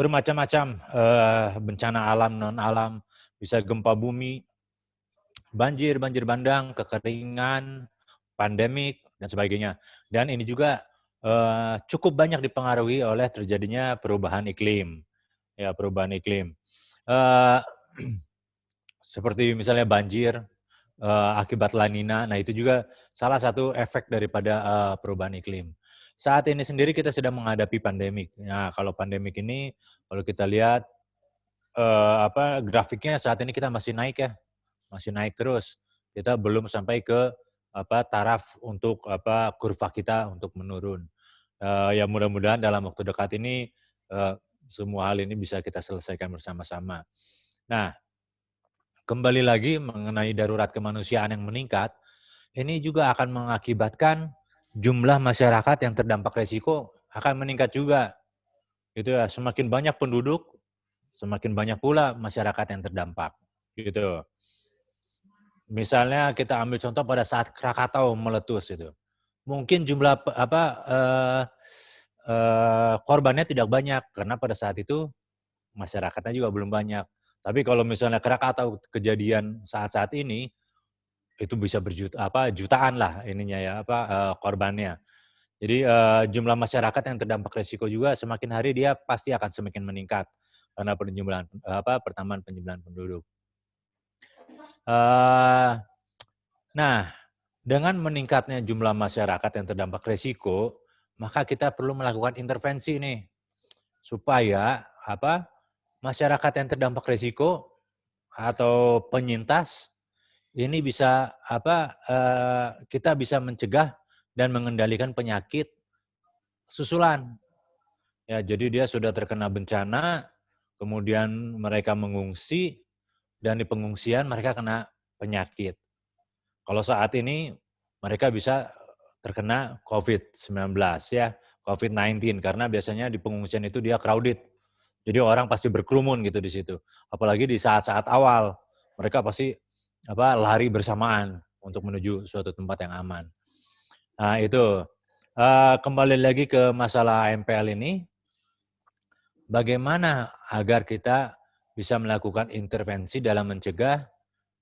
bermacam-macam, bencana alam, non-alam, bisa gempa bumi, banjir bandang, kekeringan, pandemik, dan sebagainya. Dan ini juga, cukup banyak dipengaruhi oleh terjadinya perubahan iklim, ya perubahan iklim. Eee, seperti misalnya banjir, akibat La Nina, nah itu juga salah satu efek daripada, perubahan iklim. Saat ini sendiri kita sedang menghadapi pandemik. Nah, kalau pandemik ini, kalau kita lihat, grafiknya saat ini kita masih naik ya, masih naik terus. Kita belum sampai ke, taraf untuk, kurva kita untuk menurun. Ya mudah-mudahan dalam waktu dekat ini, eee, semua hal ini bisa kita selesaikan bersama-sama. Nah, kembali lagi mengenai darurat kemanusiaan yang meningkat, ini juga akan mengakibatkan jumlah masyarakat yang terdampak resiko akan meningkat juga, gitu ya. Semakin banyak penduduk, semakin banyak pula masyarakat yang terdampak, gitu. Misalnya kita ambil contoh pada saat Krakatau meletus itu. Mungkin jumlah korbannya tidak banyak karena pada saat itu masyarakatnya juga belum banyak. Tapi kalau misalnya Krakatau kejadian saat-saat ini, itu bisa jutaan lah ininya ya, korbannya. Jadi, jumlah masyarakat yang terdampak resiko juga semakin hari dia pasti akan semakin meningkat karena pertambahan penjumlahan penduduk. Eee, nah, dengan meningkatnya jumlah masyarakat yang terdampak resiko, maka kita perlu melakukan intervensi nih, supaya masyarakat yang terdampak resiko atau penyintas ini bisa kita bisa mencegah dan mengendalikan penyakit susulan. Ya, jadi dia sudah terkena bencana, kemudian mereka mengungsi, dan di pengungsian mereka kena penyakit. Kalau saat ini mereka bisa terkena COVID-19 ya, COVID-19 karena biasanya di pengungsian itu dia crowded. Jadi orang pasti berkerumun gitu di situ. Apalagi di saat-saat awal, mereka pasti lari bersamaan untuk menuju suatu tempat yang aman. Nah itu, kembali lagi ke masalah AMPL ini, bagaimana agar kita bisa melakukan intervensi dalam mencegah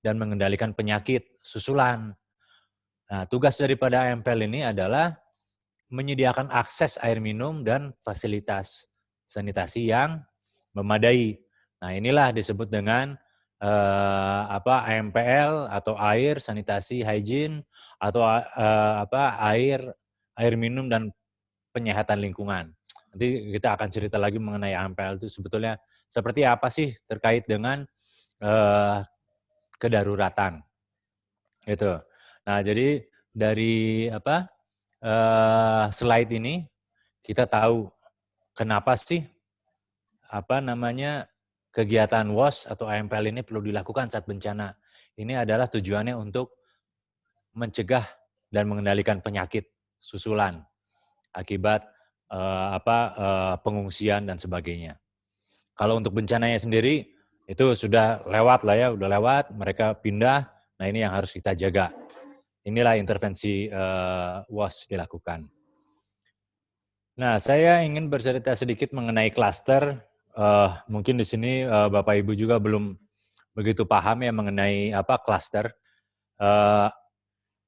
dan mengendalikan penyakit susulan. Nah, tugas daripada AMPL ini adalah menyediakan akses air minum dan fasilitas sanitasi yang memadai. Nah, inilah disebut dengan AMPL atau air sanitasi hygiene atau air minum dan penyehatan lingkungan. Nanti kita akan cerita lagi mengenai AMPL itu sebetulnya seperti apa sih terkait dengan kedaruratan gitu. Nah, jadi dari slide ini kita tahu kenapa sih kegiatan WOS atau AMPL ini perlu dilakukan saat bencana. Ini adalah tujuannya untuk mencegah dan mengendalikan penyakit susulan akibat pengungsian dan sebagainya. Kalau untuk bencananya sendiri itu sudah lewat lah ya, udah lewat, mereka pindah. Nah, ini yang harus kita jaga. Inilah intervensi WOS dilakukan. Nah, saya ingin bercerita sedikit mengenai klaster. Mungkin di sini Bapak Ibu juga belum begitu paham ya mengenai klaster.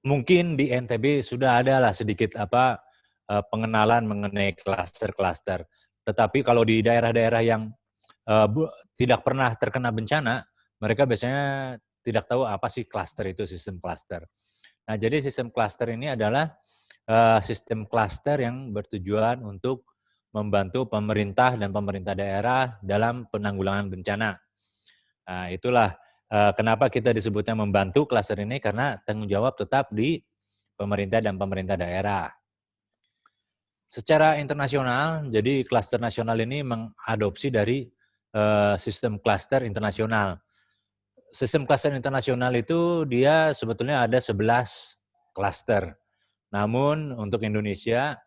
Mungkin di NTB sudah ada lah sedikit pengenalan mengenai klaster-klaster. Tetapi kalau di daerah-daerah yang tidak pernah terkena bencana, mereka biasanya tidak tahu apa sih klaster itu, sistem klaster. Nah, jadi sistem klaster ini adalah sistem klaster yang bertujuan untuk membantu pemerintah dan pemerintah daerah dalam penanggulangan bencana. Nah, itulah kenapa kita disebutnya membantu klaster ini, karena tanggung jawab tetap di pemerintah dan pemerintah daerah. Secara internasional, jadi klaster nasional ini mengadopsi dari sistem klaster internasional. Sistem klaster internasional itu dia sebetulnya ada 11 klaster. Namun untuk Indonesia,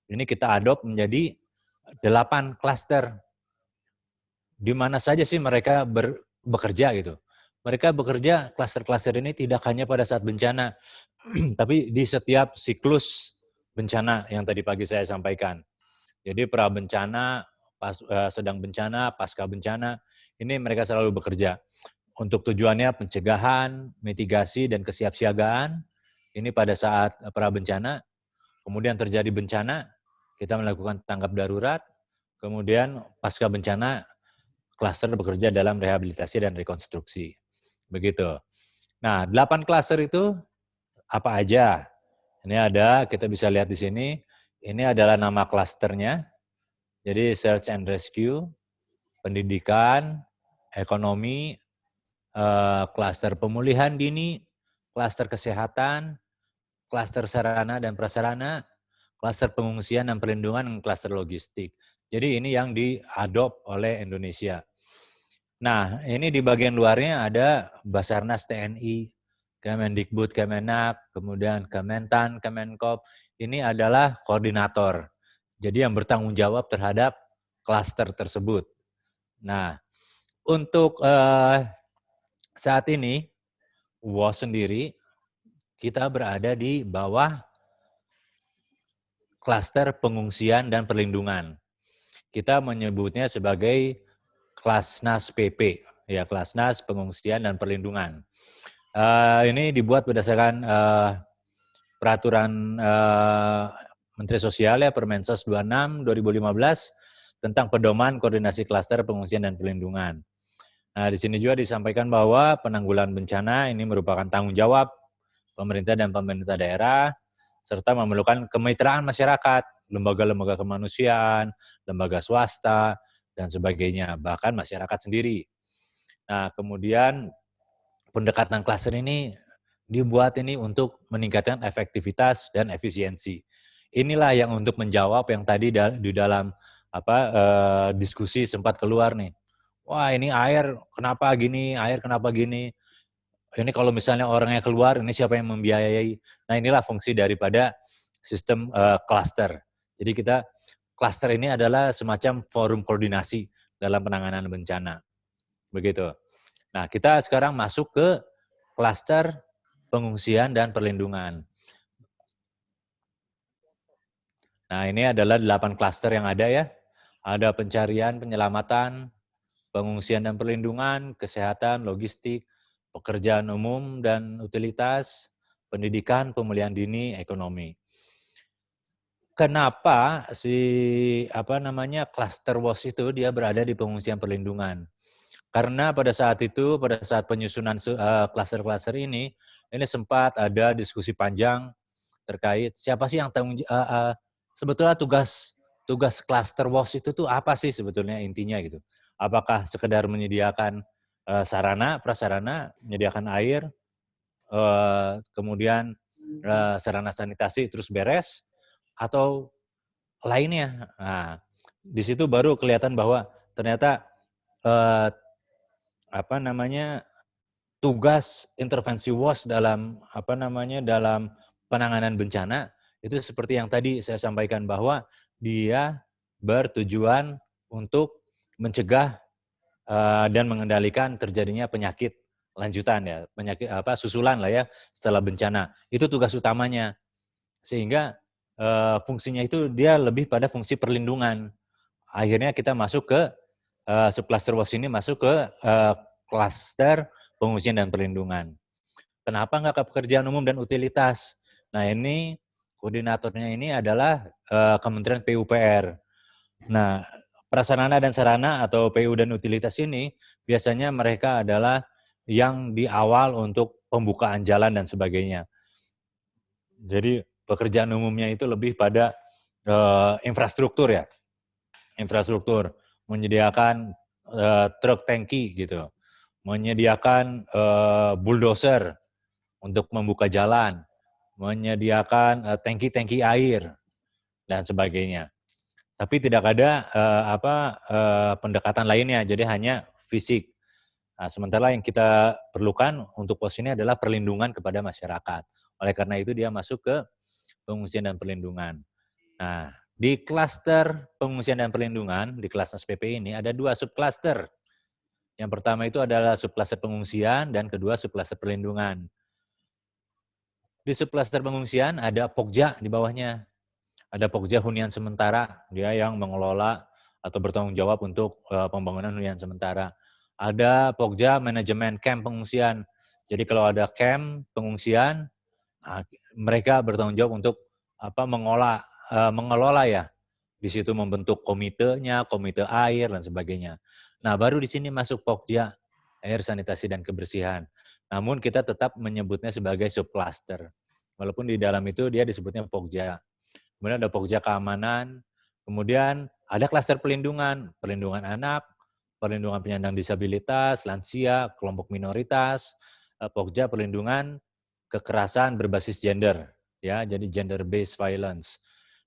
ini kita adopt menjadi 8 klaster. Di mana saja sih mereka bekerja gitu. Mereka bekerja, klaster-klaster ini tidak hanya pada saat bencana, tapi di setiap siklus bencana yang tadi pagi saya sampaikan. Jadi pra bencana, sedang bencana, pasca bencana, ini mereka selalu bekerja. Untuk tujuannya pencegahan, mitigasi, dan kesiapsiagaan, ini pada saat pra-bencana, kemudian terjadi bencana, kita melakukan tanggap darurat, kemudian pasca bencana, klaster bekerja dalam rehabilitasi dan rekonstruksi. Begitu. Nah, 8 klaster itu apa aja? Ini ada, kita bisa lihat di sini, ini adalah nama klasternya, jadi search and rescue, pendidikan, ekonomi, klaster pemulihan dini, klaster kesehatan, klaster sarana dan prasarana, klaster pengungsian dan perlindungan, dan klaster logistik. Jadi ini yang diadop oleh Indonesia. Nah, ini di bagian luarnya ada Basarnas TNI, Kemendikbud, Kemenak, kemudian Kementan, Kemenkop. Ini adalah koordinator. Jadi yang bertanggung jawab terhadap klaster tersebut. Nah, untuk saat ini, WOS sendiri, kita berada di bawah klaster pengungsian dan perlindungan. Kita menyebutnya sebagai Klasnas PP, ya Klasnas Pengungsian dan Perlindungan. Ini dibuat berdasarkan peraturan Menteri Sosial ya Permensos 26 2015 tentang pedoman koordinasi klaster pengungsian dan perlindungan. Nah, di sini juga disampaikan bahwa penanggulangan bencana ini merupakan tanggung jawab pemerintah dan pemerintah daerah serta memerlukan kemitraan masyarakat, lembaga-lembaga kemanusiaan, lembaga swasta, dan sebagainya, bahkan masyarakat sendiri. Nah, kemudian pendekatan klaster ini dibuat ini untuk meningkatkan efektivitas dan efisiensi. Inilah yang untuk menjawab yang tadi di dalam diskusi sempat keluar nih. Wah, ini air kenapa gini, air kenapa gini. Ini kalau misalnya orangnya keluar, ini siapa yang membiayai. Nah, inilah fungsi daripada sistem klaster. Jadi klaster ini adalah semacam forum koordinasi dalam penanganan bencana. Begitu. Nah, kita sekarang masuk ke klaster pengungsian dan perlindungan. Nah, ini adalah 8 klaster yang ada ya. Ada pencarian, penyelamatan, pengungsian dan perlindungan, kesehatan, logistik, pekerjaan umum dan utilitas, pendidikan, pemulihan dini, ekonomi. Kenapa klaster WOS itu dia berada di pengungsian perlindungan? Karena pada saat itu, pada saat penyusunan klaster-klaster ini sempat ada diskusi panjang terkait siapa sih yang sebetulnya tugas klaster WOS itu tuh apa sih sebetulnya intinya gitu. Apakah sekedar menyediakan sarana, prasarana, menyediakan air, kemudian sarana sanitasi terus beres, atau lainnya. Nah, di situ baru kelihatan bahwa ternyata tugas intervensi WOS dalam dalam penanganan bencana itu seperti yang tadi saya sampaikan bahwa dia bertujuan untuk mencegah dan mengendalikan terjadinya penyakit lanjutan ya, penyakit susulan lah ya setelah bencana. Itu tugas utamanya. Sehingga fungsinya itu dia lebih pada fungsi perlindungan. Akhirnya kita masuk ke subklaster WOS ini masuk ke klaster pengungsian dan perlindungan. Kenapa nggak ke pekerjaan umum dan utilitas? Nah, ini koordinatornya ini adalah Kementerian PUPR. Nah, prasarana dan sarana atau PU dan utilitas ini biasanya mereka adalah yang di awal untuk pembukaan jalan dan sebagainya. Jadi pekerjaan umumnya itu lebih pada infrastruktur ya, infrastruktur, menyediakan truk tangki gitu, menyediakan bulldozer untuk membuka jalan, menyediakan tangki-tangki air dan sebagainya. Tapi tidak ada pendekatan lainnya, jadi hanya fisik. Nah, sementara yang kita perlukan untuk pos ini adalah perlindungan kepada masyarakat. Oleh karena itu dia masuk ke pengungsian dan perlindungan. Nah, di klaster pengungsian dan perlindungan, di Klasnas PP ini ada 2 subklaster. Yang pertama itu adalah subklaster pengungsian dan kedua subklaster perlindungan. Di subklaster pengungsian ada Pokja di bawahnya. Ada Pokja hunian sementara, dia yang mengelola atau bertanggung jawab untuk pembangunan hunian sementara. Ada Pokja manajemen camp pengungsian. Jadi kalau ada camp pengungsian, mereka bertanggung jawab untuk mengelola ya. Di situ membentuk komitenya, komite air dan sebagainya. Nah, baru di sini masuk Pokja, air, sanitasi dan kebersihan. Namun kita tetap menyebutnya sebagai subcluster. Walaupun di dalam itu dia disebutnya Pokja. Kemudian ada Pokja keamanan, kemudian ada klaster perlindungan anak, perlindungan penyandang disabilitas, lansia, kelompok minoritas, Pokja perlindungan kekerasan berbasis gender, ya, jadi gender based violence.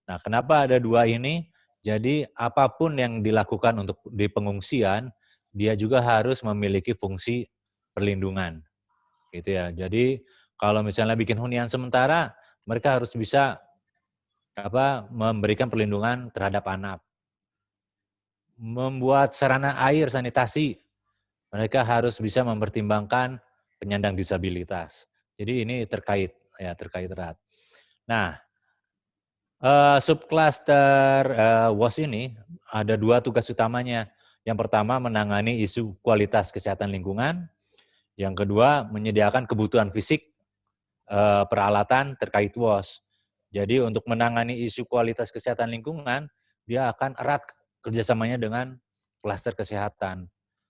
Nah, kenapa ada dua ini? Jadi apapun yang dilakukan untuk di pengungsian, dia juga harus memiliki fungsi perlindungan, gitu ya. Jadi kalau misalnya bikin hunian sementara, mereka harus bisa memberikan perlindungan terhadap anak. Membuat sarana air sanitasi, mereka harus bisa mempertimbangkan penyandang disabilitas. Jadi ini terkait erat. Nah, subcluster WOS ini ada dua tugas utamanya. Yang pertama menangani isu kualitas kesehatan lingkungan, yang kedua menyediakan kebutuhan fisik peralatan terkait WOS. Jadi untuk menangani isu kualitas kesehatan lingkungan, dia akan erat kerjasamanya dengan klaster kesehatan.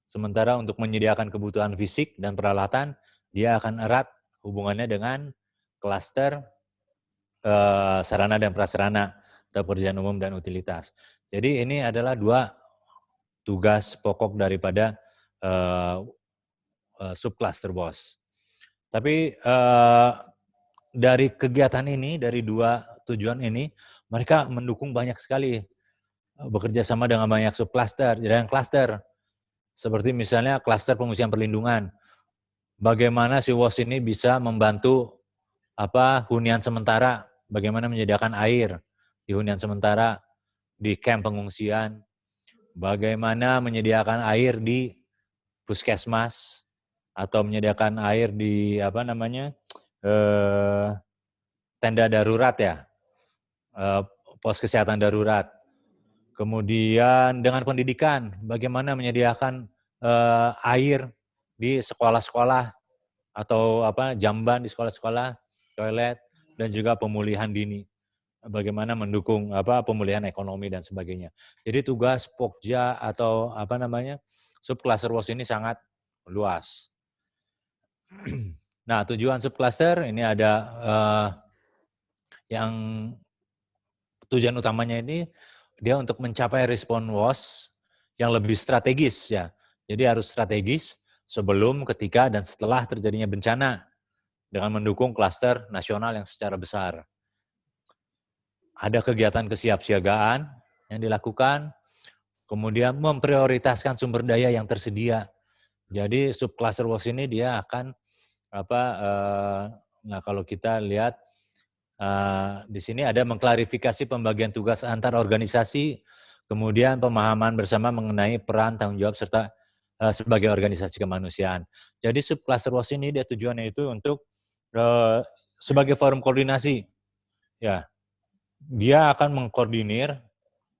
Sementara untuk menyediakan kebutuhan fisik dan peralatan, dia akan erat hubungannya dengan klaster sarana dan prasarana atau pekerjaan umum dan utilitas. Jadi ini adalah dua tugas pokok daripada subcluster WOS. Tapi dari kegiatan ini, dari dua tujuan ini, mereka mendukung banyak sekali, bekerja sama dengan banyak subcluster dan klaster. Seperti misalnya klaster pengungsian perlindungan. Bagaimana si WOS ini bisa membantu hunian sementara, bagaimana menyediakan air di hunian sementara, di camp pengungsian, bagaimana menyediakan air di puskesmas, atau menyediakan air di tenda darurat ya, pos kesehatan darurat. Kemudian dengan pendidikan, bagaimana menyediakan air di sekolah-sekolah atau jamban di sekolah-sekolah, toilet, dan juga pemulihan dini. Bagaimana mendukung pemulihan ekonomi dan sebagainya. Jadi tugas Pokja atau subcluster WOS ini sangat luas. Nah, tujuan subcluster ini ada yang tujuan utamanya ini dia untuk mencapai respon WOS yang lebih strategis ya. Jadi harus strategis sebelum, ketika, dan setelah terjadinya bencana dengan mendukung klaster nasional yang secara besar. Ada kegiatan kesiapsiagaan yang dilakukan, kemudian memprioritaskan sumber daya yang tersedia. Jadi subcluster WOS ini dia akan nah kalau kita lihat di sini ada mengklarifikasi pembagian tugas antar organisasi, kemudian pemahaman bersama mengenai peran, tanggung jawab, serta sebagai organisasi kemanusiaan. Jadi subcluster WOS ini dia tujuannya itu untuk sebagai forum koordinasi. Ya, dia akan mengkoordinir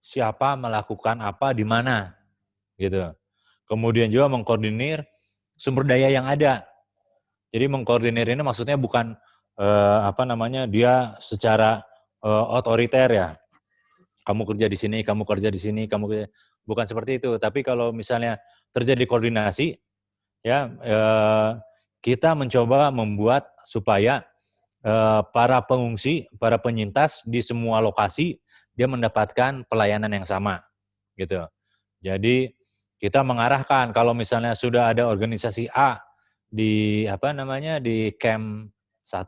siapa melakukan apa di mana, gitu. Kemudian juga mengkoordinir sumber daya yang ada. Jadi mengkoordinir ini maksudnya bukan dia secara otoriter ya. Kamu kerja di sini, kamu kerja di sini, bukan seperti itu. Tapi kalau misalnya terjadi koordinasi, ya kita mencoba membuat supaya para pengungsi, para penyintas di semua lokasi dia mendapatkan pelayanan yang sama, gitu. Jadi kita mengarahkan kalau misalnya sudah ada organisasi A di di camp 1,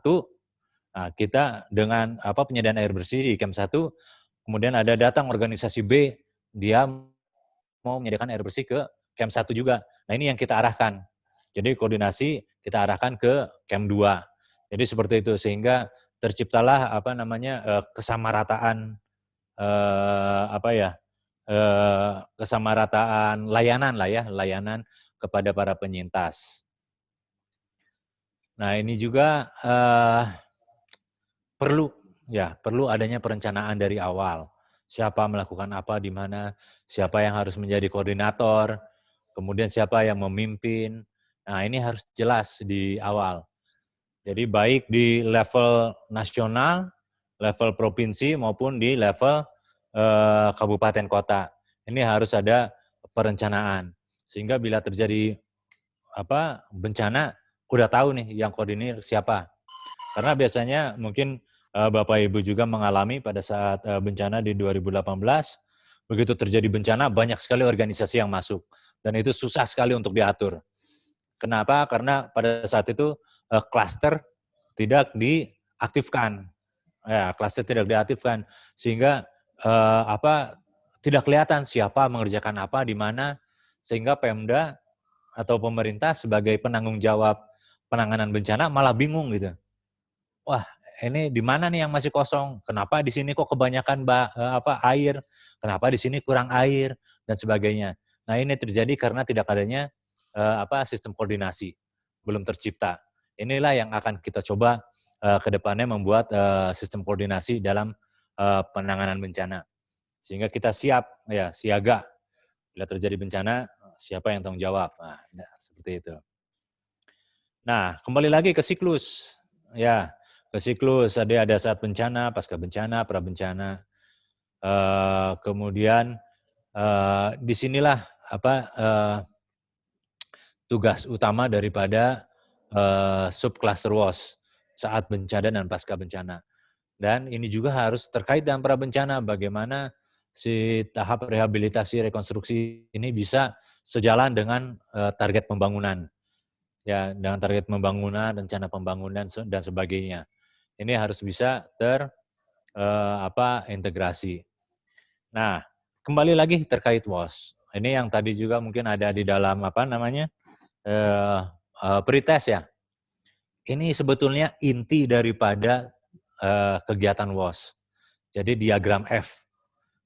nah kita dengan penyediaan air bersih di camp 1, kemudian ada datang organisasi B, dia mau menyediakan air bersih ke camp 1 juga. Nah ini yang kita arahkan. Jadi koordinasi kita arahkan ke camp 2. Jadi seperti itu sehingga terciptalah kesamarataan kesamarataan layanan lah ya, layanan kepada para penyintas. Nah ini juga perlu adanya perencanaan dari awal. siapa melakukan apa di mana, siapa yang harus menjadi koordinator, kemudian siapa yang memimpin. Nah, ini harus jelas di awal. Jadi baik di level nasional, level provinsi maupun di level kabupaten kota. Ini harus ada perencanaan. Sehingga bila terjadi bencana, udah tahu nih yang koordinir siapa. Karena biasanya mungkin Bapak Ibu juga mengalami pada saat bencana di 2018, begitu terjadi bencana banyak sekali organisasi yang masuk dan itu susah sekali untuk diatur. Kenapa? Karena pada saat itu klaster tidak diaktifkan. Ya, klaster tidak diaktifkan sehingga tidak kelihatan siapa mengerjakan apa di mana, sehingga Pemda atau pemerintah sebagai penanggung jawab penanganan bencana malah bingung gitu. Wah, ini di mana nih yang masih kosong? Kenapa di sini kok kebanyakan air? Kenapa di sini kurang air dan sebagainya. Nah, ini terjadi karena tidak adanya sistem koordinasi belum tercipta. Inilah yang akan kita coba ke depannya membuat sistem koordinasi dalam penanganan bencana. Sehingga kita siap ya, siaga. Bila terjadi bencana, siapa yang tanggung jawab? Nah, seperti itu. Nah, kembali lagi ke siklus. Ya, ke siklus. Ada saat bencana, pasca bencana, pra bencana. Kemudian disinilah tugas utama daripada subcluster WOS saat bencana dan pasca bencana. Dan ini juga harus terkait dengan pra bencana, bagaimana si tahap rehabilitasi rekonstruksi ini bisa sejalan dengan target pembangunan. Ya, dengan target pembangunan, rencana pembangunan dan sebagainya. Ini harus bisa integrasi. Nah, kembali lagi terkait WOS. Ini yang tadi juga mungkin ada di dalam pretest ya. Ini sebetulnya inti daripada kegiatan WOS. Jadi diagram F.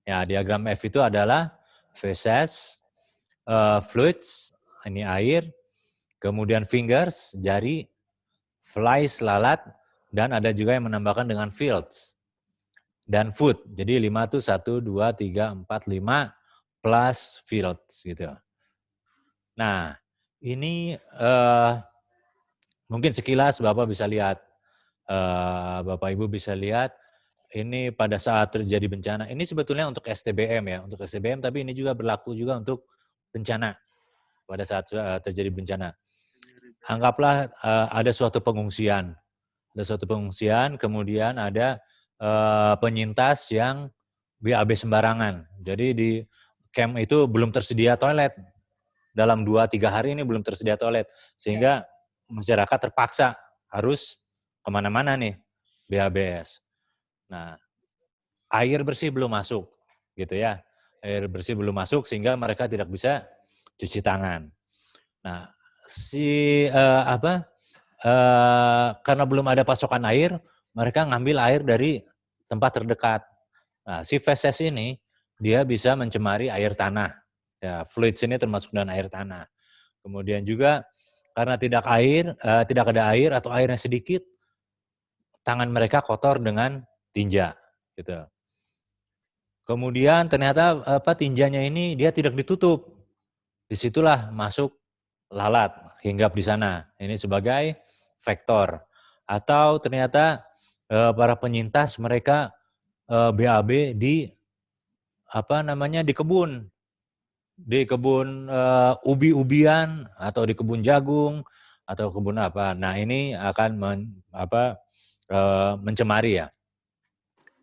Ya, diagram F itu adalah feces, fluids, ini air, kemudian fingers, jari, flies, lalat, dan ada juga yang menambahkan dengan fields. Dan food. Jadi 5 itu 1, 2, 3, 4, 5 plus fields gitu. Nah, ini mungkin sekilas Bapak bisa lihat, Bapak Ibu bisa lihat ini pada saat terjadi bencana. Ini sebetulnya untuk STBM ya, untuk STBM, tapi ini juga berlaku juga untuk bencana pada saat terjadi bencana. Anggaplah ada suatu pengungsian, kemudian ada penyintas yang BAB sembarangan. Jadi di camp itu belum tersedia toilet. Dalam 2-3 hari ini belum tersedia toilet. Sehingga masyarakat terpaksa harus kemana-mana nih, BABS. Nah, air bersih belum masuk, gitu ya. Air bersih belum masuk sehingga mereka tidak bisa cuci tangan. Nah, karena belum ada pasokan air, mereka ngambil air dari tempat terdekat. Nah, si feses ini dia bisa mencemari air tanah. Ya, fluids ini termasuk dengan air tanah. Kemudian juga karena tidak ada air atau airnya sedikit, tangan mereka kotor dengan tinja, gitu. Kemudian ternyata tinjanya ini dia tidak ditutup. Disitulah masuk lalat hinggap di sana. Ini sebagai vektor. Atau ternyata para penyintas mereka BAB di di kebun ubi-ubian atau di kebun jagung atau kebun apa. Nah, ini akan mencemari ya,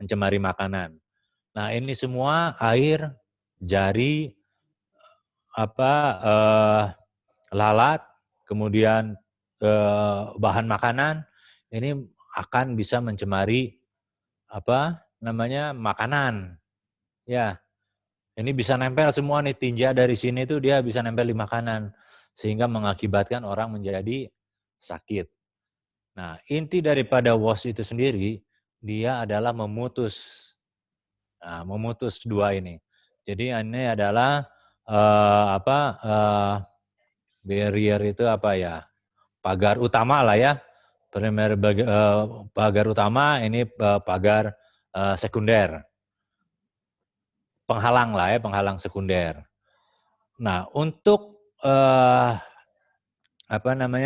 mencemari makanan. Nah, ini semua air, jari, lalat, kemudian bahan makanan, ini akan bisa mencemari makanan. Ya, ini bisa nempel semua nih, tinja dari sini tuh dia bisa nempel di makanan sehingga mengakibatkan orang menjadi sakit. Nah, inti daripada WOS itu sendiri dia adalah memutus dua ini. Jadi ini adalah barrier itu pagar utama lah ya. Pagar utama, ini pagar sekunder. penghalang lah ya, penghalang sekunder. Nah, untuk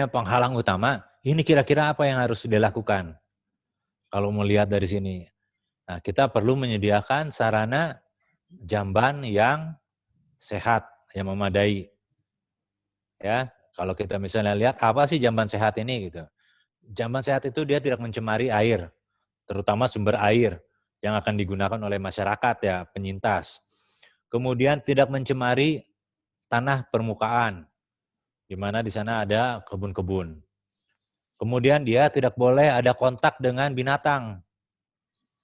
penghalang utama, ini kira-kira apa yang harus dilakukan? Kalau mau lihat dari sini. Nah, kita perlu menyediakan sarana jamban yang sehat, yang memadai. Ya, kalau kita misalnya lihat apa sih jamban sehat ini gitu. Jamban sehat itu dia tidak mencemari air, terutama sumber air yang akan digunakan oleh masyarakat ya, penyintas. Kemudian tidak mencemari tanah permukaan, di mana di sana ada kebun-kebun. Kemudian dia tidak boleh ada kontak dengan binatang,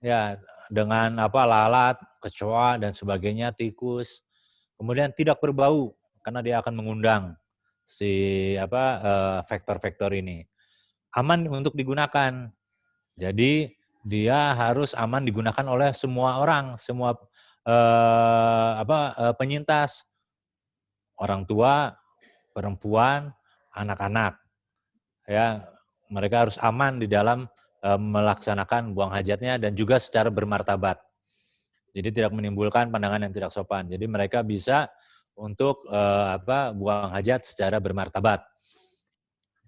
ya, dengan lalat, kecoa dan sebagainya, tikus. Kemudian tidak berbau karena dia akan mengundang vektor-vektor ini. Aman untuk digunakan. Jadi dia harus aman digunakan oleh semua orang, semua penyintas, orang tua, perempuan, anak-anak. Ya, mereka harus aman di dalam melaksanakan buang hajatnya dan juga secara bermartabat. Jadi tidak menimbulkan pandangan yang tidak sopan. Jadi mereka bisa untuk buang hajat secara bermartabat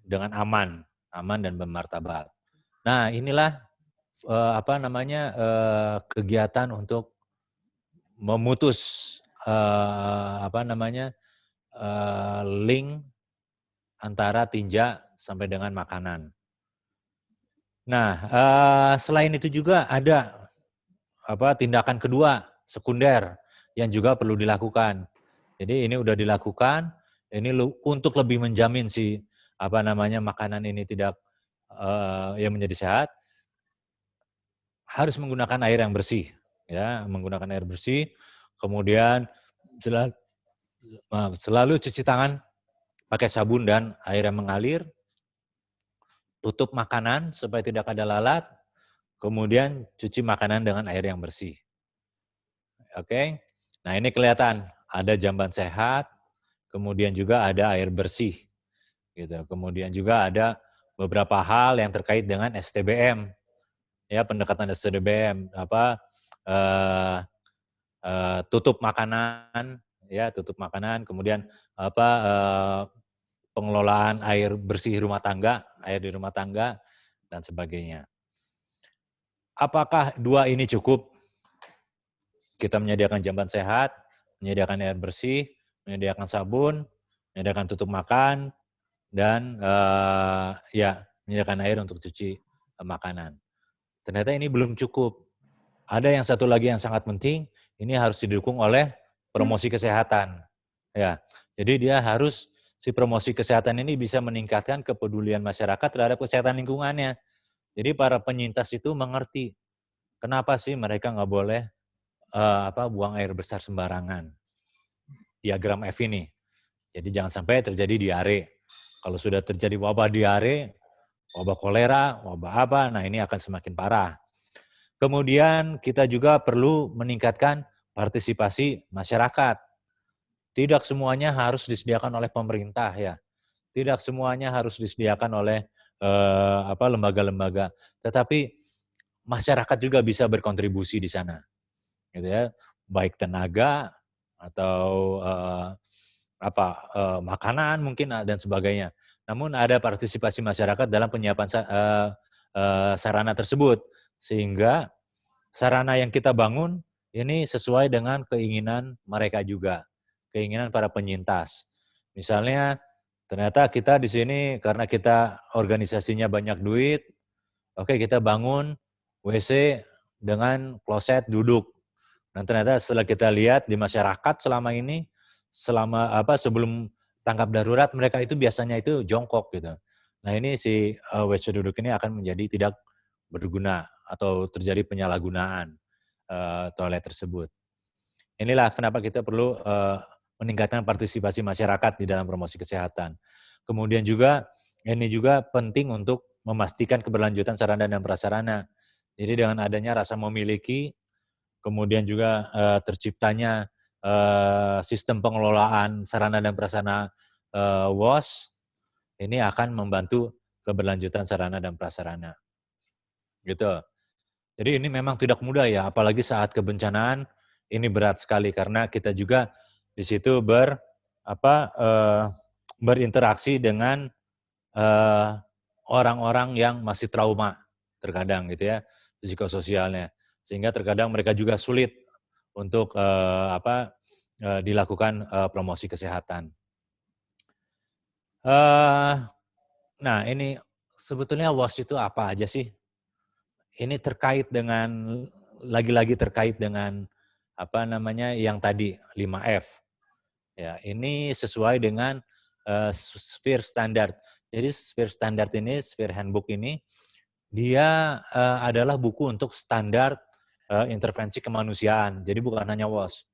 dengan aman dan bermartabat. Nah, inilah kegiatan untuk memutus link antara tinja sampai dengan makanan. Nah, selain itu juga ada tindakan kedua sekunder yang juga perlu dilakukan. Jadi ini udah dilakukan, ini untuk lebih menjamin makanan ini tidak yang menjadi sehat, harus menggunakan air yang bersih, ya, menggunakan air bersih, kemudian selalu cuci tangan pakai sabun dan air yang mengalir, tutup makanan supaya tidak ada lalat, kemudian cuci makanan dengan air yang bersih. Oke, nah ini kelihatan ada jamban sehat, kemudian juga ada air bersih, gitu. Kemudian juga ada beberapa hal yang terkait dengan STBM, ya, pendekatan STBM, tutup makanan, ya, tutup makanan, kemudian pengelolaan air bersih rumah tangga, air di rumah tangga dan sebagainya. Apakah dua ini cukup? Kita menyediakan jamban sehat, menyediakan air bersih, menyediakan sabun, menyediakan tutup makan, dan menyediakan air untuk cuci makanan. Ternyata ini belum cukup. Ada yang satu lagi yang sangat penting, ini harus didukung oleh promosi kesehatan. Ya, jadi dia harus si promosi kesehatan ini bisa meningkatkan kepedulian masyarakat terhadap kesehatan lingkungannya. Jadi para penyintas itu mengerti kenapa sih mereka nggak boleh buang air besar sembarangan. Diagram F ini. Jadi jangan sampai terjadi diare. Kalau sudah terjadi wabah diare, wabah kolera, wabah apa, nah ini akan semakin parah. Kemudian kita juga perlu meningkatkan partisipasi masyarakat. Tidak semuanya harus disediakan oleh pemerintah ya. Tidak semuanya harus disediakan oleh lembaga-lembaga, tetapi masyarakat juga bisa berkontribusi di sana, gitu ya, baik tenaga atau makanan mungkin dan sebagainya. Namun ada partisipasi masyarakat dalam penyiapan sarana tersebut, sehingga sarana yang kita bangun ini sesuai dengan keinginan mereka juga, keinginan para penyintas. Misalnya ternyata kita di sini karena kita organisasinya banyak duit, oke kita bangun WC dengan kloset duduk. Dan ternyata setelah kita lihat di masyarakat selama ini, sebelum tanggap darurat mereka itu biasanya itu jongkok gitu. Nah ini si WC duduk ini akan menjadi tidak berguna atau terjadi penyalahgunaan toilet tersebut. Inilah kenapa kita perlu meningkatkan partisipasi masyarakat di dalam promosi kesehatan. Kemudian juga ini juga penting untuk memastikan keberlanjutan sarana dan prasarana. Jadi dengan adanya rasa memiliki, kemudian juga terciptanya sistem pengelolaan sarana dan prasarana WOS, ini akan membantu keberlanjutan sarana dan prasarana. Gitu. Jadi ini memang tidak mudah ya, apalagi saat kebencanaan, ini berat sekali karena kita juga di situ berinteraksi dengan orang-orang yang masih trauma terkadang gitu ya, psikososialnya. Sehingga terkadang mereka juga sulit untuk dilakukan promosi kesehatan. Nah ini sebetulnya WOS itu apa aja sih? Ini terkait dengan lagi-lagi terkait dengan yang tadi 5F. Ya, ini sesuai dengan Sphere Standard. Jadi Sphere Standard ini, Sphere Handbook ini dia adalah buku untuk standar intervensi kemanusiaan. Jadi bukan hanya WOS.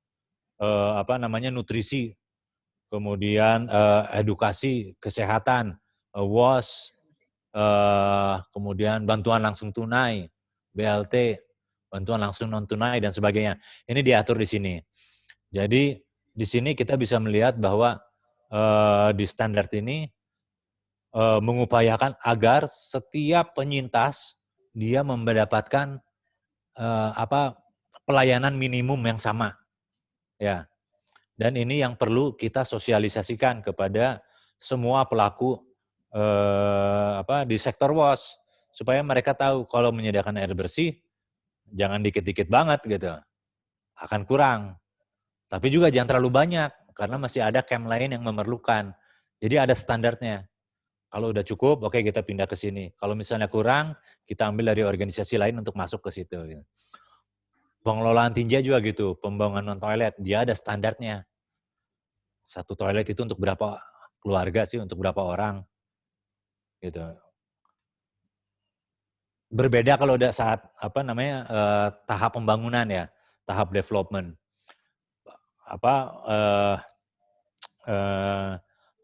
Nutrisi, kemudian edukasi kesehatan, WOS, kemudian bantuan langsung tunai, BLT, bantuan langsung non tunai dan sebagainya. Ini diatur di sini. Jadi di sini kita bisa melihat bahwa di standar ini mengupayakan agar setiap penyintas dia mendapatkan pelayanan minimum yang sama, ya. Dan ini yang perlu kita sosialisasikan kepada semua pelaku di sektor WOS supaya mereka tahu kalau menyediakan air bersih jangan dikit-dikit banget gitu, akan kurang. Tapi juga jangan terlalu banyak karena masih ada camp lain yang memerlukan. Jadi ada standarnya. Kalau udah cukup, oke kita pindah ke sini. Kalau misalnya kurang, kita ambil dari organisasi lain untuk masuk ke situ. Gitu. Pengelolaan tinja juga gitu, pembangunan toilet, dia ada standarnya. Satu toilet itu untuk berapa keluarga sih, untuk berapa orang. Gitu. Berbeda kalau udah saat tahap pembangunan ya, tahap development.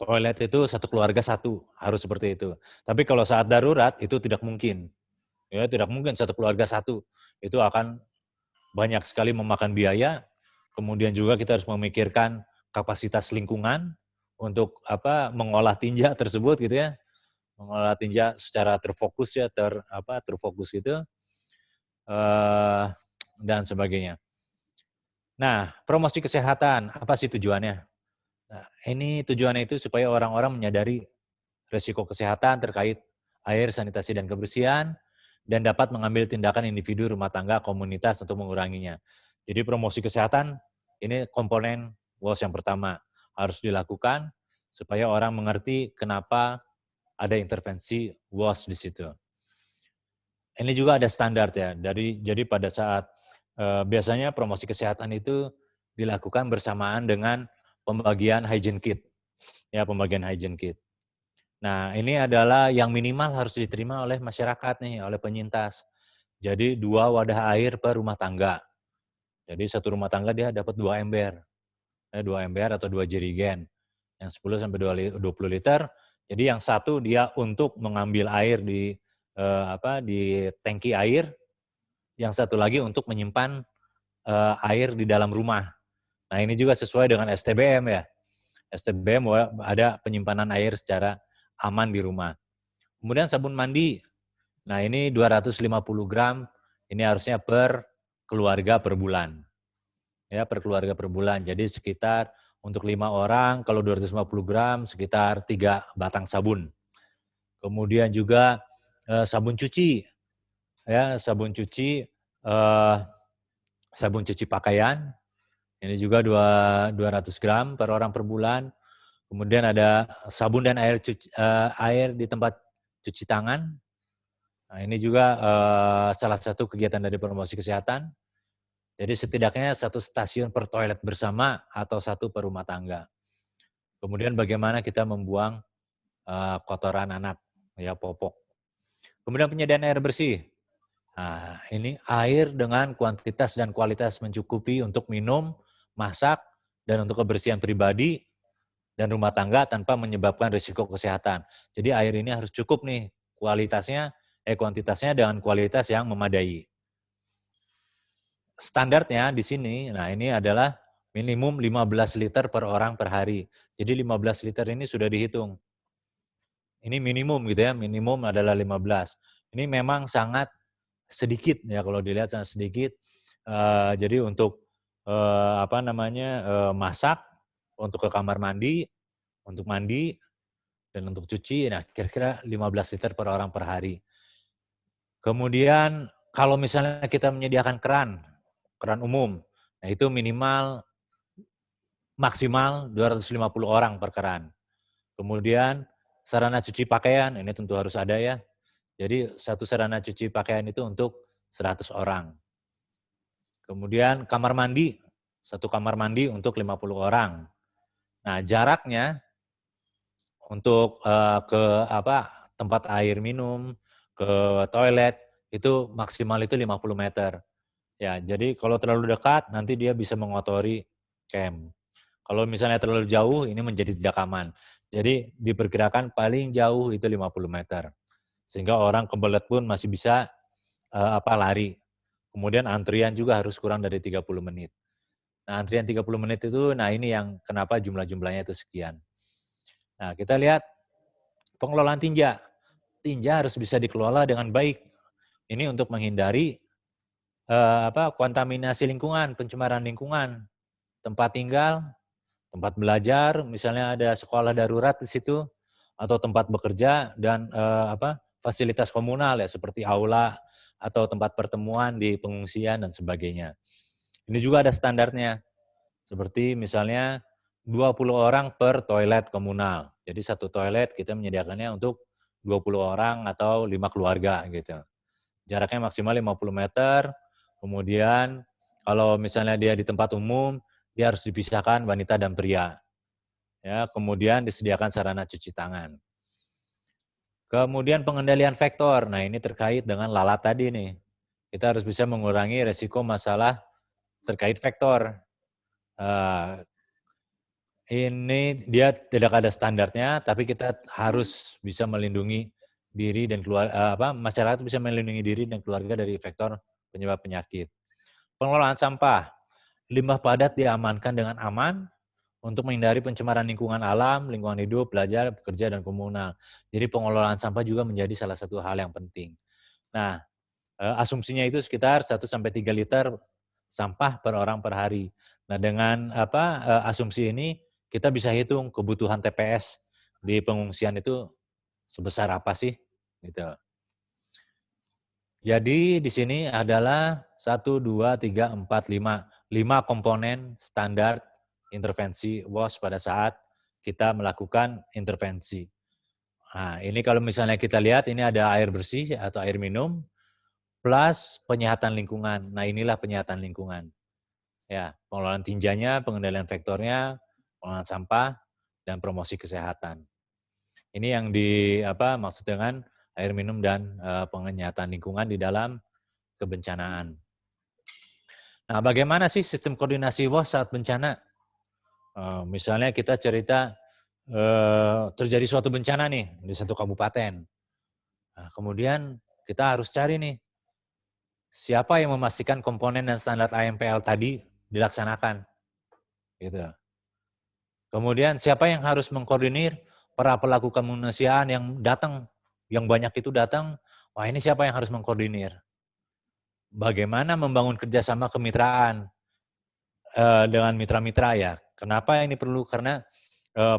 Toilet itu satu keluarga satu, harus seperti itu. Tapi kalau saat darurat itu tidak mungkin. Ya, tidak mungkin satu keluarga satu. Itu akan banyak sekali memakan biaya. Kemudian juga kita harus memikirkan kapasitas lingkungan untuk mengolah tinja tersebut gitu ya. Mengolah tinja secara terfokus ya, terfokus gitu. Dan sebagainya. Nah, promosi kesehatan, apa sih tujuannya? Nah, ini tujuannya itu supaya orang-orang menyadari risiko kesehatan terkait air, sanitasi, dan kebersihan, dan dapat mengambil tindakan individu, rumah tangga, komunitas untuk menguranginya. Jadi promosi kesehatan, ini komponen WOS yang pertama, harus dilakukan supaya orang mengerti kenapa ada intervensi WOS di situ. Ini juga ada standar ya, jadi pada saat biasanya promosi kesehatan itu dilakukan bersamaan dengan pembagian hygiene kit. Ya, pembagian hygiene kit. Nah, ini adalah yang minimal harus diterima oleh masyarakat nih, oleh penyintas. Jadi 2 wadah air per rumah tangga. Jadi satu rumah tangga dia dapat 2 ember. 2 ember atau 2 jerigen. Yang 10 sampai 20 liter. Jadi yang satu dia untuk mengambil air di tangki air, yang satu lagi untuk menyimpan air di dalam rumah. Nah, ini juga sesuai dengan STBM ya. STBM ada penyimpanan air secara aman di rumah. Kemudian sabun mandi. Nah, ini 250 gram, ini harusnya per keluarga per bulan. Ya, per keluarga per bulan. Jadi sekitar untuk 5 orang, kalau 250 gram, sekitar 3 batang sabun. Kemudian juga sabun cuci. Ya, sabun cuci pakaian. Ini juga 200 gram per orang per bulan. Kemudian ada sabun dan air di tempat cuci tangan. Nah, ini juga salah satu kegiatan dari promosi kesehatan. Jadi setidaknya 1 stasiun per toilet bersama atau 1 per rumah tangga. Kemudian bagaimana kita membuang kotoran anak, ya popok. Kemudian penyediaan air bersih. Nah, ini air dengan kuantitas dan kualitas mencukupi untuk minum, masak, dan untuk kebersihan pribadi dan rumah tangga tanpa menyebabkan risiko kesehatan. Jadi air ini harus cukup nih kuantitasnya dengan kualitas yang memadai. Standarnya di sini, nah ini adalah minimum 15 liter per orang per hari. Jadi 15 liter ini sudah dihitung. Ini minimum gitu ya, minimum adalah 15. Ini memang sangat sedikit ya kalau dilihat sangat sedikit. Jadi untuk masak, untuk ke kamar mandi, untuk mandi, dan untuk cuci, nah kira-kira 15 liter per orang per hari. Kemudian kalau misalnya kita menyediakan keran umum, nah itu minimal maksimal 250 orang per keran. Kemudian sarana cuci pakaian, ini tentu harus ada ya. Jadi satu sarana cuci pakaian itu untuk 100 orang. Kemudian kamar mandi, satu kamar mandi untuk 50 orang. Nah, jaraknya untuk tempat air minum, ke toilet itu maksimal itu 50 meter. Ya, jadi kalau terlalu dekat nanti dia bisa mengotori camp. Kalau misalnya terlalu jauh ini menjadi tidak aman. Jadi diperkirakan paling jauh itu 50 meter. Sehingga orang kebelet pun masih bisa lari. Kemudian antrian juga harus kurang dari 30 menit. Nah, antrian 30 menit itu, nah ini yang kenapa jumlahnya itu sekian. Nah, kita lihat pengelolaan tinja. Tinja harus bisa dikelola dengan baik. Ini untuk menghindari kontaminasi lingkungan, pencemaran lingkungan, tempat tinggal, tempat belajar, misalnya ada sekolah darurat di situ, atau tempat bekerja dan fasilitas komunal ya seperti aula atau tempat pertemuan di pengungsian dan sebagainya. Ini juga ada standarnya. Seperti misalnya 20 orang per toilet komunal. Jadi satu toilet kita menyediakannya untuk 20 orang atau 5 keluarga gitu. Jaraknya maksimal 50 meter, kemudian kalau misalnya dia di tempat umum, dia harus dipisahkan wanita dan pria. Ya, kemudian disediakan sarana cuci tangan. Kemudian pengendalian vektor. Nah, ini terkait dengan lalat tadi nih. Kita harus bisa mengurangi resiko masalah terkait vektor. Ini dia tidak ada standarnya, tapi kita harus bisa melindungi diri dan masyarakat bisa melindungi diri dan keluarga dari vektor penyebab penyakit. Pengelolaan sampah, limbah padat diamankan dengan aman untuk menghindari pencemaran lingkungan alam, lingkungan hidup, belajar, bekerja, dan komunal. Jadi pengelolaan sampah juga menjadi salah satu hal yang penting. Nah, asumsinya itu sekitar 1-3 liter sampah per orang per hari. Nah, dengan asumsi ini kita bisa hitung kebutuhan TPS di pengungsian itu sebesar apa sih, gitu. Jadi di sini adalah 1, 2, 3, 4, 5. 5 komponen standar intervensi WOS pada saat kita melakukan intervensi. Nah, ini kalau misalnya kita lihat ini ada air bersih atau air minum, plus penyihatan lingkungan. Nah, inilah penyihatan lingkungan. Ya, pengelolaan tinjanya, pengendalian vektornya, pengelolaan sampah, dan promosi kesehatan. Ini yang maksud dengan air minum dan penyihatan lingkungan di dalam kebencanaan. Nah, bagaimana sih sistem koordinasi WOS saat bencana? Misalnya kita cerita terjadi suatu bencana nih di satu kabupaten. Nah, kemudian kita harus cari nih, siapa yang memastikan komponen dan standar AMPL tadi dilaksanakan, gitu. Kemudian siapa yang harus mengkoordinir para pelaku kemanusiaan yang datang, yang banyak itu datang, wah ini siapa yang harus mengkoordinir? Bagaimana membangun kerjasama kemitraan dengan mitra-mitra ya? Kenapa ini perlu? Karena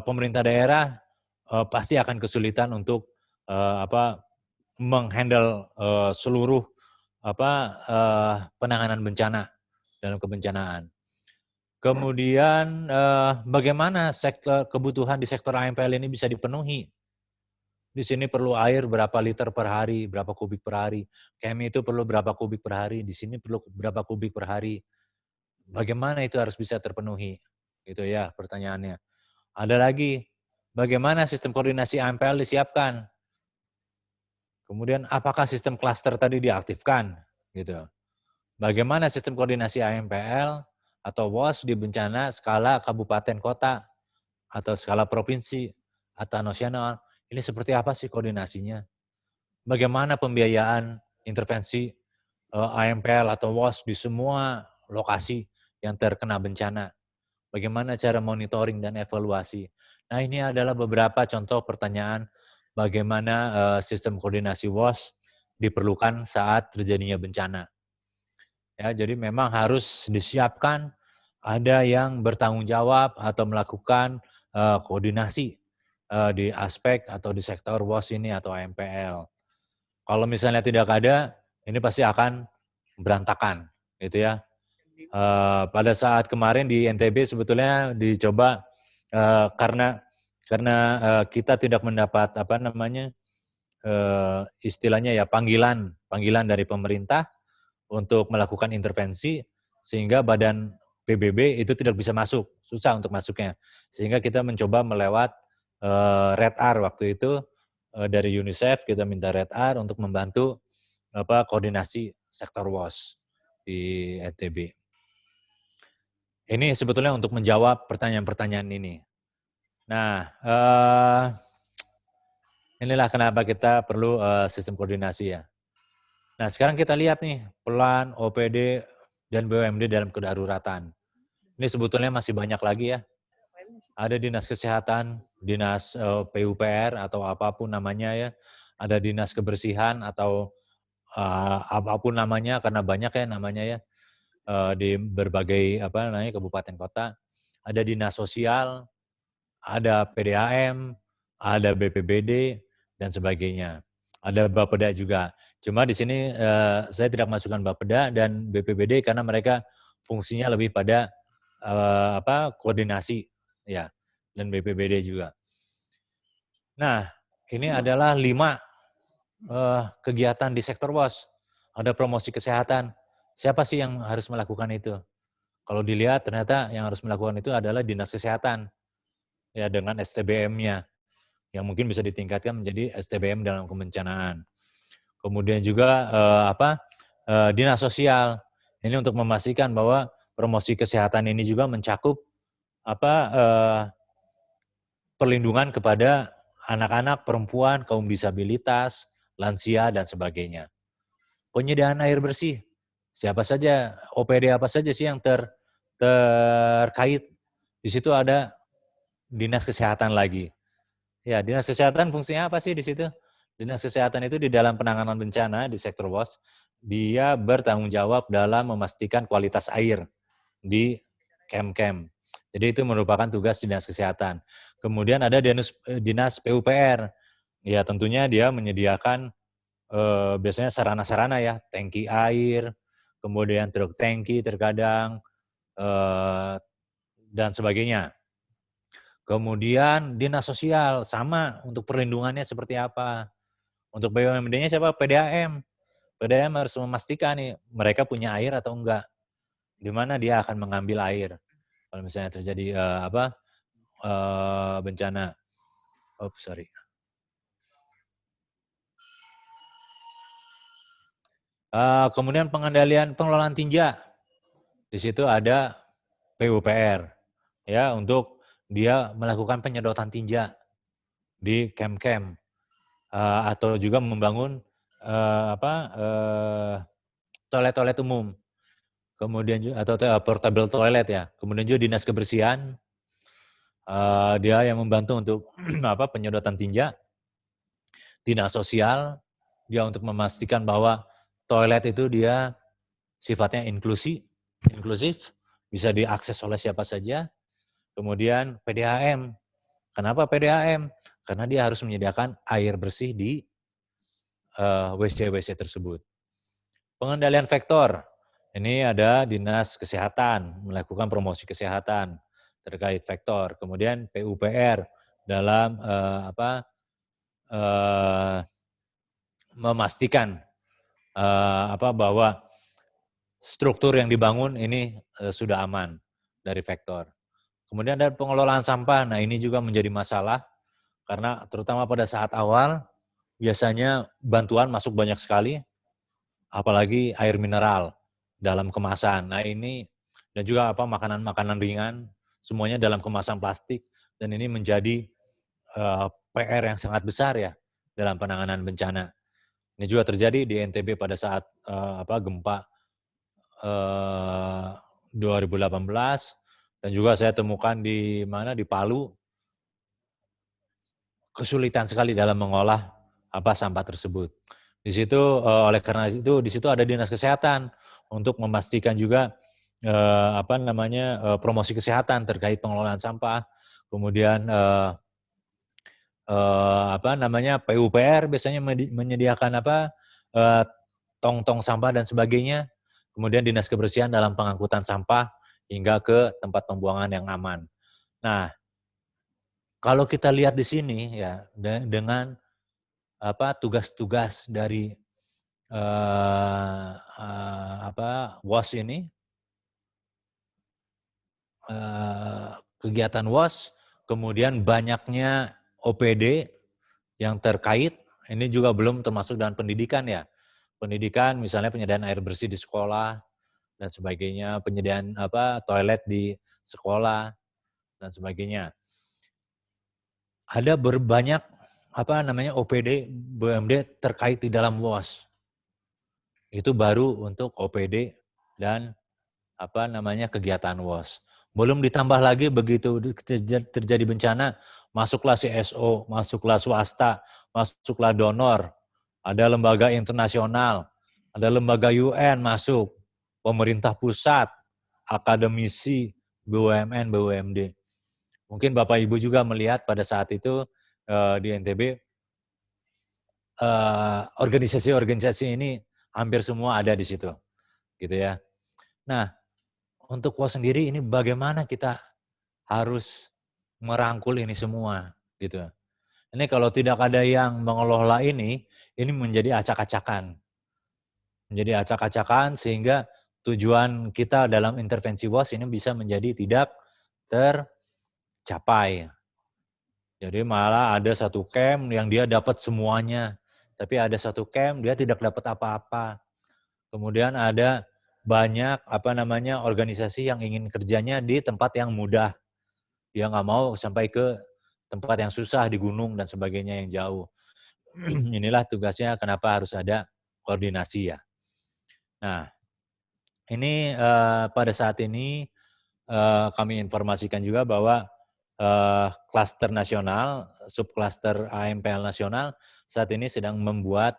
pemerintah daerah pasti akan kesulitan untuk menghandle seluruh penanganan bencana dalam kebencanaan. Kemudian bagaimana kebutuhan di sektor AMPL ini bisa dipenuhi? Di sini perlu air berapa liter per hari, berapa kubik per hari. KMI itu perlu berapa kubik per hari, di sini perlu berapa kubik per hari. Bagaimana itu harus bisa terpenuhi? Gitu ya pertanyaannya. Ada lagi, bagaimana sistem koordinasi AMPL disiapkan? Kemudian apakah sistem klaster tadi diaktifkan? Gitu. Bagaimana sistem koordinasi AMPL atau WOS di bencana skala kabupaten kota atau skala provinsi atau nasional? Ini seperti apa sih koordinasinya? Bagaimana pembiayaan intervensi AMPL atau WOS di semua lokasi yang terkena bencana? Bagaimana cara monitoring dan evaluasi? Nah, ini adalah beberapa contoh pertanyaan bagaimana sistem koordinasi WOS diperlukan saat terjadinya bencana. Ya, jadi memang harus disiapkan ada yang bertanggung jawab atau melakukan koordinasi di aspek atau di sektor WOS ini atau AMPL. Kalau misalnya tidak ada, ini pasti akan berantakan, gitu ya. Pada saat kemarin di NTB sebetulnya dicoba karena kita tidak mendapat apa namanya istilahnya ya panggilan dari pemerintah untuk melakukan intervensi, sehingga badan PBB itu tidak bisa masuk, susah untuk masuknya. Sehingga kita mencoba melewat Red R waktu itu dari UNICEF kita minta Red R untuk membantu koordinasi sektor WOS di NTB. Ini sebetulnya untuk menjawab pertanyaan-pertanyaan ini. Nah, inilah kenapa kita perlu sistem koordinasi ya. Nah, sekarang kita lihat nih peran OPD dan BUMD dalam kedaruratan. Ini sebetulnya masih banyak lagi ya. Ada dinas kesehatan, dinas PUPR atau apapun namanya ya. Ada dinas kebersihan atau apapun namanya karena banyak ya namanya ya di berbagai kabupaten kota. Ada dinas sosial, ada PDAM, ada BPBD dan sebagainya. Ada Bapeda juga. Cuma di sini saya tidak masukkan Bapeda dan BPBD karena mereka fungsinya lebih pada koordinasi ya, dan BPBD juga. Nah, ini adalah 5 kegiatan di sektor WOS. Ada promosi kesehatan. Siapa sih yang harus melakukan itu? Kalau dilihat ternyata yang harus melakukan itu adalah dinas kesehatan ya dengan STBM-nya yang mungkin bisa ditingkatkan menjadi STBM dalam kebencanaan. Kemudian juga dinas sosial. Ini untuk memastikan bahwa promosi kesehatan ini juga mencakup perlindungan kepada anak-anak, perempuan, kaum disabilitas, lansia, dan sebagainya. Penyediaan air bersih. Siapa saja, OPD apa saja sih yang terkait. Di situ ada dinas kesehatan lagi. Ya, dinas kesehatan fungsinya apa sih di situ? Dinas kesehatan itu di dalam penanganan bencana di sektor WOS, dia bertanggung jawab dalam memastikan kualitas air di kem-kem. Jadi itu merupakan tugas dinas kesehatan. Kemudian ada dinas PUPR. Ya tentunya dia menyediakan biasanya sarana-sarana ya, tangki air, kemudian truk tangki terkadang, dan sebagainya. Kemudian dinas sosial, sama untuk perlindungannya seperti apa. Untuk BUMD-nya siapa? PDAM. PDAM harus memastikan nih, mereka punya air atau enggak. Di mana dia akan mengambil air. Kalau misalnya terjadi bencana. Kemudian pengelolaan tinja. Di situ ada PUPR ya untuk dia melakukan penyedotan tinja di kem-kem atau juga membangun toilet-toilet umum. Kemudian juga atau portable toilet ya. Kemudian juga dinas kebersihan dia yang membantu untuk penyedotan tinja. Dinas sosial dia untuk memastikan bahwa toilet itu dia sifatnya inklusif, bisa diakses oleh siapa saja. Kemudian PDAM. Kenapa PDAM? Karena dia harus menyediakan air bersih di WC-WC tersebut. Pengendalian vektor. Ini ada dinas kesehatan melakukan promosi kesehatan terkait vektor. Kemudian PUPR dalam memastikan bahwa struktur yang dibangun ini sudah aman dari vektor. Kemudian ada pengelolaan sampah. Nah, ini juga menjadi masalah karena terutama pada saat awal biasanya bantuan masuk banyak sekali, apalagi air mineral dalam kemasan. Nah, ini dan juga makanan-makanan ringan semuanya dalam kemasan plastik dan ini menjadi PR yang sangat besar ya dalam penanganan bencana. Ini juga terjadi di NTB pada saat gempa 2018 dan juga saya temukan di Palu, kesulitan sekali dalam mengolah sampah tersebut. Di situ oleh karena itu di situ ada dinas kesehatan untuk memastikan juga promosi kesehatan terkait pengelolaan sampah, kemudian PUPR biasanya menyediakan eh, tong-tong sampah dan sebagainya, kemudian dinas kebersihan dalam pengangkutan sampah hingga ke tempat pembuangan yang aman. Nah, kalau kita lihat di sini ya dengan tugas-tugas dari WOS ini, kegiatan WOS, kemudian banyaknya OPD yang terkait, ini juga belum termasuk dalam pendidikan ya. Pendidikan misalnya penyediaan air bersih di sekolah dan sebagainya, penyediaan toilet di sekolah dan sebagainya. Ada berbanyak OPD, BUMD terkait di dalam WOS. Itu baru untuk OPD dan kegiatan WOS. Belum ditambah lagi begitu terjadi bencana, masuklah CSO, masuklah swasta, masuklah donor, ada lembaga internasional, ada lembaga UN masuk, pemerintah pusat, akademisi, BUMN, BUMD. Mungkin Bapak Ibu juga melihat pada saat itu di NTB, organisasi-organisasi ini hampir semua ada di situ, gitu ya. Nah, untuk WOS sendiri ini bagaimana kita harus merangkul ini semua, gitu. Ini kalau tidak ada yang mengelola ini menjadi acak-acakan. Menjadi acak-acakan sehingga tujuan kita dalam intervensi WOS ini bisa menjadi tidak tercapai. Jadi malah ada satu camp yang dia dapat semuanya, tapi ada satu camp dia tidak dapat apa-apa. Kemudian ada banyak organisasi yang ingin kerjanya di tempat yang mudah. Dia nggak mau sampai ke tempat yang susah di gunung dan sebagainya yang jauh. Inilah tugasnya kenapa harus ada koordinasi ya. Nah, ini pada saat ini kami informasikan juga bahwa klaster nasional, subklaster AMPL nasional saat ini sedang membuat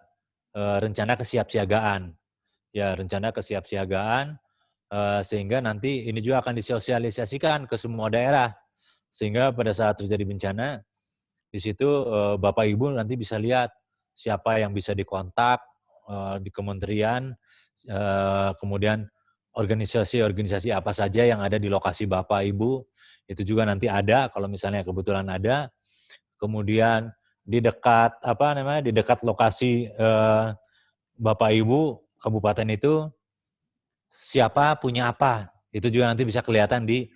rencana kesiapsiagaan. Ya, rencana kesiapsiagaan sehingga nanti ini juga akan disosialisasikan ke semua daerah. Sehingga pada saat terjadi bencana, di situ Bapak Ibu nanti bisa lihat siapa yang bisa dikontak di kementerian, kemudian organisasi-organisasi apa saja yang ada di lokasi Bapak Ibu, itu juga nanti ada kalau misalnya kebetulan ada. Kemudian di dekat di dekat lokasi Bapak Ibu kabupaten itu siapa punya apa, itu juga nanti bisa kelihatan di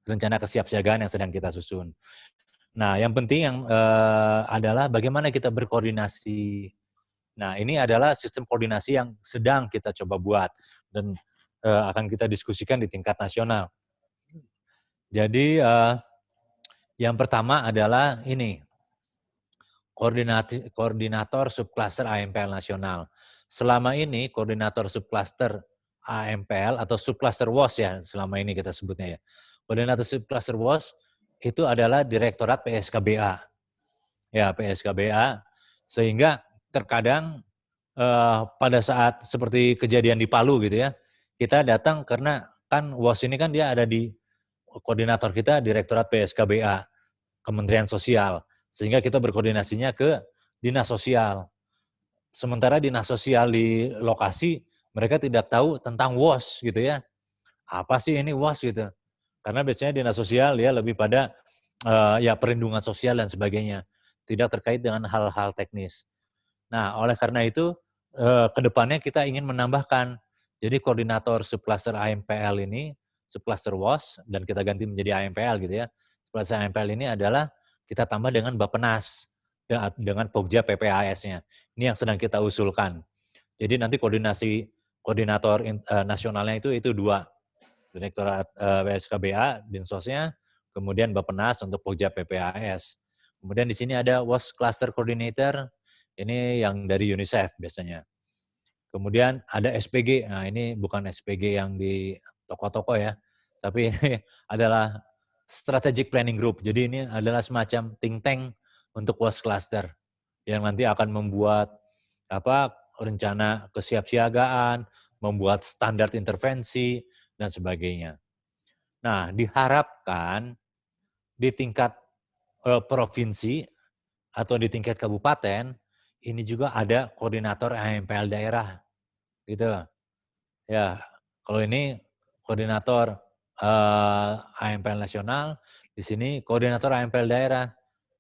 rencana kesiapsiagaan yang sedang kita susun. Nah, yang penting adalah bagaimana kita berkoordinasi. Nah, ini adalah sistem koordinasi yang sedang kita coba buat dan akan kita diskusikan di tingkat nasional. Jadi yang pertama adalah ini, koordinator subklaster AMPL nasional. Selama ini koordinator subklaster AMPL atau subklaster WOS ya, selama ini kita sebutnya ya. Koordinator subklaster WOS itu adalah Direktorat PSKBA. Ya, PSKBA. Sehingga terkadang pada saat seperti kejadian di Palu gitu ya, kita datang karena kan WOS ini kan dia ada di koordinator kita Direktorat PSKBA, Kementerian Sosial. Sehingga kita berkoordinasinya ke Dinas Sosial. Sementara Dinas Sosial di lokasi, mereka tidak tahu tentang WOS gitu ya. Apa sih ini WOS gitu. Karena biasanya Dinas Sosial ya lebih pada perlindungan sosial dan sebagainya. Tidak terkait dengan hal-hal teknis. Nah, oleh karena itu, ke depannya kita ingin menambahkan, jadi koordinator subklaster AMPL ini, subklaster WOS, dan kita ganti menjadi AMPL gitu ya. Subklaster AMPL ini adalah kita tambah dengan Bappenas, dengan Pokja PPAS-nya. Ini yang sedang kita usulkan. Jadi nanti koordinator nasionalnya itu dua, Direktorat PSKBA, Dinsosnya, kemudian Bappenas untuk Pokja PPAS. Kemudian di sini ada WOS Cluster Coordinator, ini yang dari UNICEF biasanya. Kemudian ada SPG, nah ini bukan SPG yang di toko-toko ya, tapi ini adalah Strategic Planning Group. Jadi ini adalah semacam think tank untuk WOS Cluster yang nanti akan membuat rencana kesiapsiagaan, membuat standar intervensi, dan sebagainya. Nah, diharapkan di tingkat provinsi atau di tingkat kabupaten, ini juga ada koordinator AMPL daerah, gitu. Ya, kalau ini koordinator AMPL nasional, di sini koordinator AMPL daerah.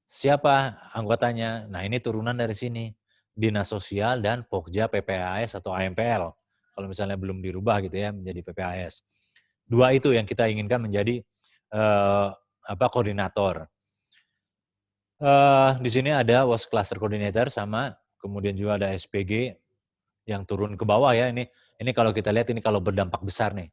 Siapa anggotanya? Nah, ini turunan dari sini. Dinas Sosial dan Pokja PPAS atau AMPL. Kalau misalnya belum dirubah gitu ya menjadi PPAS. Dua itu yang kita inginkan menjadi koordinator. Di sini ada WOS Cluster Coordinator sama kemudian juga ada SPG yang turun ke bawah ya. Ini kalau kita lihat ini kalau berdampak besar nih,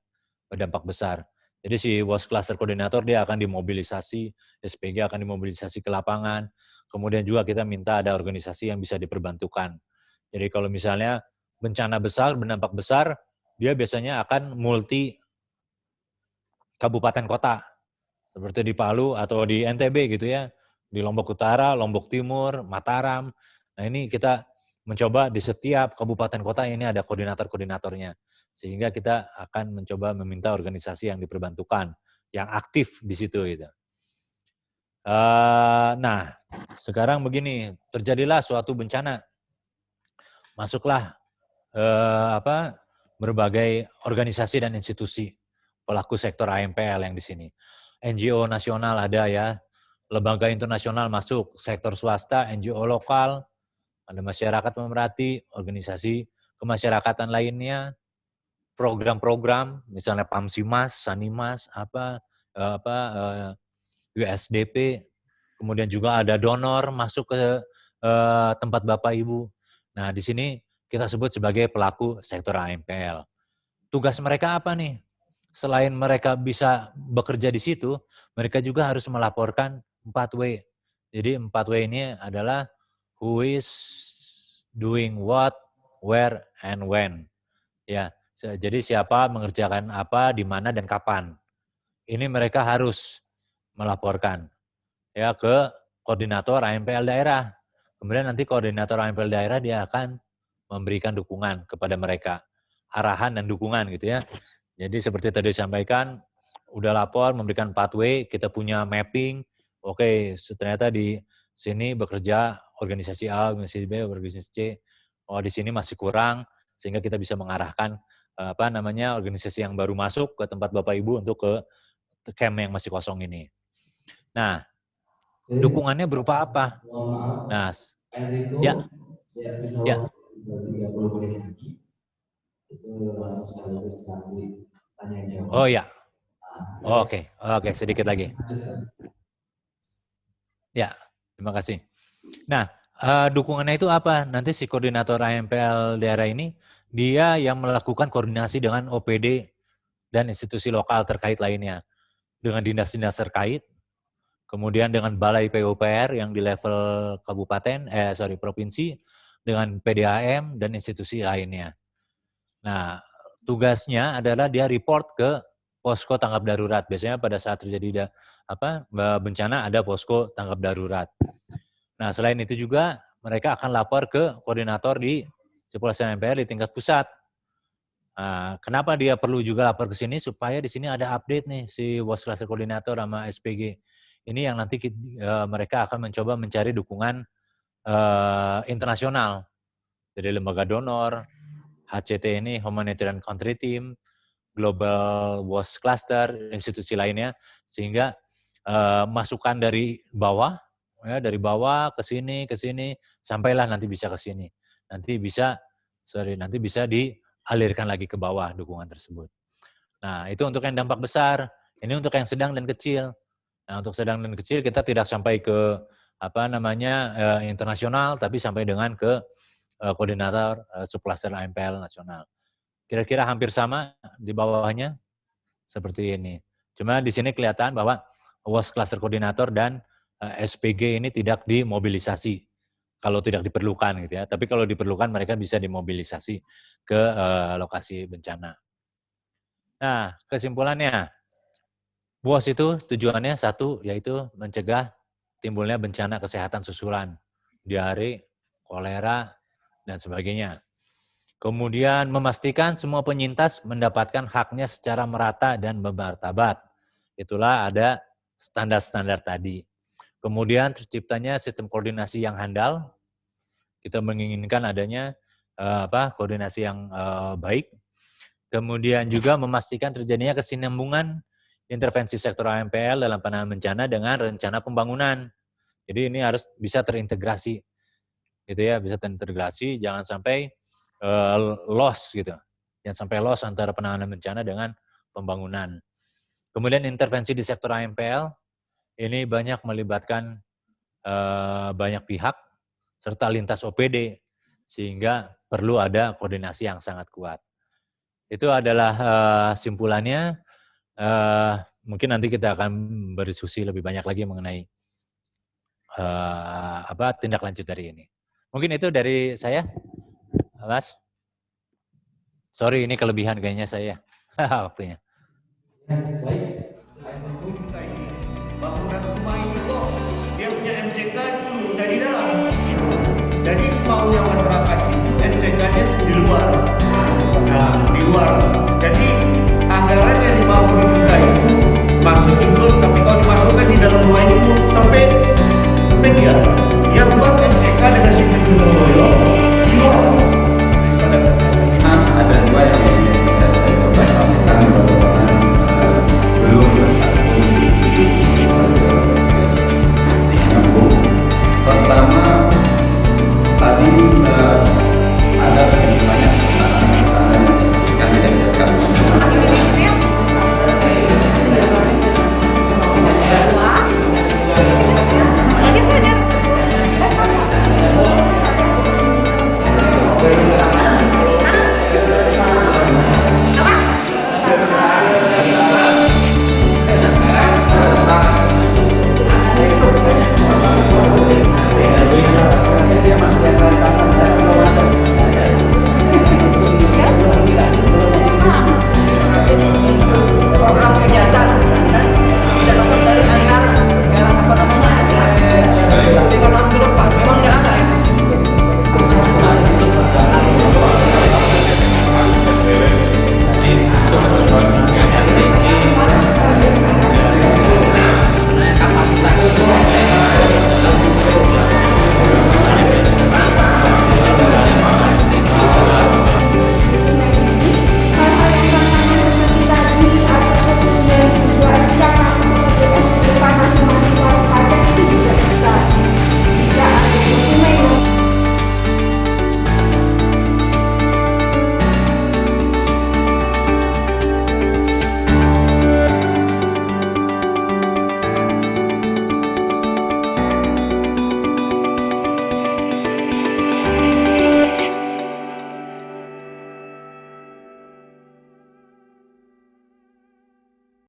berdampak besar. Jadi si WOS Cluster Coordinator dia akan dimobilisasi, SPG akan dimobilisasi ke lapangan. Kemudian juga kita minta ada organisasi yang bisa diperbantukan. Jadi kalau misalnya bencana besar, berdampak besar, dia biasanya akan multi kabupaten kota. Seperti di Palu atau di NTB gitu ya, di Lombok Utara, Lombok Timur, Mataram. Nah ini kita mencoba di setiap kabupaten kota ini ada koordinator-koordinatornya. Sehingga kita akan mencoba meminta organisasi yang diperbantukan, yang aktif di situ gitu. Nah, sekarang begini, terjadilah suatu bencana. Masuklah berbagai organisasi dan institusi pelaku sektor AMPL yang di sini. NGO nasional ada ya, lembaga internasional masuk, sektor swasta, NGO lokal, ada masyarakat pemerhati, organisasi kemasyarakatan lainnya, program-program, misalnya Pamsimas, Sanimas, USDP, kemudian juga ada donor masuk ke tempat Bapak Ibu. Nah, di sini kita sebut sebagai pelaku sektor AMPL. Tugas mereka apa nih? Selain mereka bisa bekerja di situ, mereka juga harus melaporkan 4W. Jadi 4W ini adalah who is doing what, where, and when. Ya, jadi siapa mengerjakan apa, di mana, dan kapan. Ini mereka harus melaporkan ya ke koordinator AMPL daerah. Kemudian nanti koordinator AMPL daerah dia akan memberikan dukungan kepada mereka, arahan dan dukungan gitu ya. Jadi seperti tadi disampaikan, udah lapor memberikan pathway, kita punya mapping, oke ternyata di sini bekerja organisasi A, organisasi B, organisasi C, oh di sini masih kurang, sehingga kita bisa mengarahkan organisasi yang baru masuk ke tempat Bapak Ibu untuk ke camp yang masih kosong ini. Nah, dukungannya berupa apa? Mohon maaf, Nah, Enrico, ya, sisa ya. waktu 30 menit lagi. Itu langsung sekaligus nanti tanya jawab. Oh ya, Nah, oke, sedikit lagi. Ya, terima kasih. Nah, dukungannya itu apa? Nanti si koordinator AMPL daerah ini, dia yang melakukan koordinasi dengan OPD dan institusi lokal terkait lainnya. Dengan dinas-dinas terkait, kemudian dengan balai PUPR yang di level provinsi, dengan PDAM dan institusi lainnya. Nah, tugasnya adalah dia report ke posko tanggap darurat. Biasanya pada saat terjadi bencana ada posko tanggap darurat. Nah, selain itu juga mereka akan lapor ke koordinator di Cipularsan MPR di tingkat pusat. Nah, kenapa dia perlu juga lapor ke sini? Supaya di sini ada update nih si WOS Cluster Koordinator sama SPG. Ini yang nanti mereka akan mencoba mencari dukungan internasional dari lembaga donor, HCT ini Humanitarian Country Team, Global WOS Cluster, institusi lainnya, sehingga masukan dari bawah, ya dari bawah ke sini, sampailah nanti bisa ke sini. Nanti bisa dialirkan lagi ke bawah dukungan tersebut. Nah, itu untuk yang dampak besar. Ini untuk yang sedang dan kecil. Nah, untuk sedang dan kecil kita tidak sampai ke internasional, tapi sampai dengan ke koordinator subcluster AMPL nasional. Kira-kira hampir sama di bawahnya seperti ini. Cuma di sini kelihatan bahwa WOS Cluster Koordinator dan SPG ini tidak dimobilisasi kalau tidak diperlukan gitu ya. Tapi kalau diperlukan mereka bisa dimobilisasi ke lokasi bencana. Nah, kesimpulannya, WOS itu tujuannya satu, yaitu mencegah timbulnya bencana kesehatan susulan, diare, kolera, dan sebagainya. Kemudian memastikan semua penyintas mendapatkan haknya secara merata dan bermartabat. Itulah ada standar-standar tadi. Kemudian terciptanya sistem koordinasi yang handal. Kita menginginkan adanya koordinasi yang baik. Kemudian juga memastikan terjadinya kesinambungan intervensi sektor AMPL dalam penanganan bencana dengan rencana pembangunan. Jadi ini harus bisa terintegrasi, gitu ya, bisa terintegrasi, jangan sampai loss gitu, jangan sampai loss antara penanganan bencana dengan pembangunan. Kemudian intervensi di sektor AMPL ini banyak melibatkan banyak pihak serta lintas OPD sehingga perlu ada koordinasi yang sangat kuat. Itu adalah simpulannya. Mungkin nanti kita akan berdiskusi lebih banyak lagi mengenai tindak lanjut dari ini. Mungkin itu dari saya, Mas. Sorry, ini kelebihan kayaknya saya waktunya. Baik. Bangunan rumah itu kok dia punya MCK itu dari dalam. Jadi maunya masyarakat itu MCK-nya di luar. Nah, di luar.